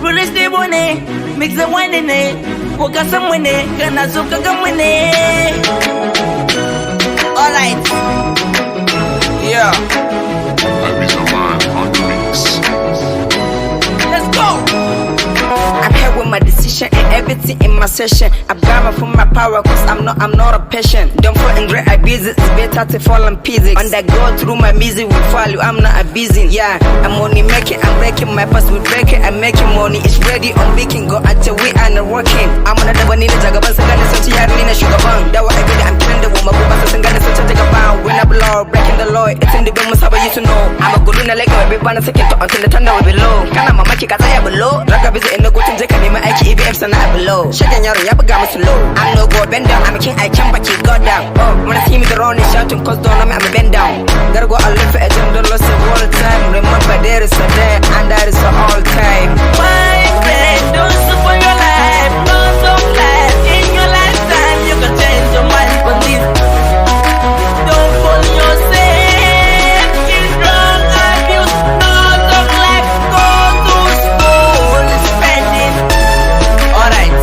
Release the money, mix the wine in it. Walk out some money, gonna soak a gum in it. Alright. Yeah. I be the man on the mix. Let's go. I'm here with my decision and everything in my session. I'm grabbing for my power cause I'm not a patient. Don't fall in great abuse, it's better to fall in physics. Undergo through my music with value, I'm not abusing. Yeah, I'm money making, I'm breaking my past with breaking. I'm making money, it's ready, I'm making go until we are not working. I'm on a double nina jagaban, sangana such a nina sugar bang. That what I really, I'm killing the woman, but sangana such a jagaban. When I blow, breaking the law, it's in the bin, Musaba used to know. I'm a good in a leg, my big banner second until the thunder will be low. Can I mama kick as I below? Raka busy in the good thing, I name aiki EBM sana below. Shaking your ya buga musu low. I'm no go bend down, I'm a king, I can back it go down. Oh, when I see me the round is shouting cause don't know me, I'm a bend down. Gotta go a live for a $10 all the time. Remember there is a day and that is for all time. My friend, don't suffer your life, don't of life. In your lifetime, you can change your mind for this. Don't fool yourself in drug abuse. Don't talk like go to school spending. Alright.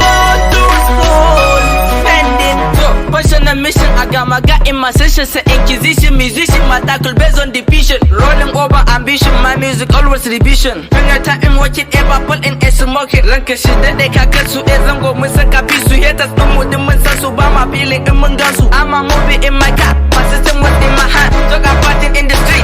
Go to school spending. So, passion and mission, I got my guy in my session. Say inquisition, musician, my tackle based on division. Rolling over ambition, my music always revision. Finger time, watch it ever pull in a smoke it. Ranka shit that they can get to it. Zango, Musaka, Pisu, haters, no more than Mansasu, Bama, feeling in Mungasu. I'm a movie in my car, my system was in my hand. Talk about it in the street.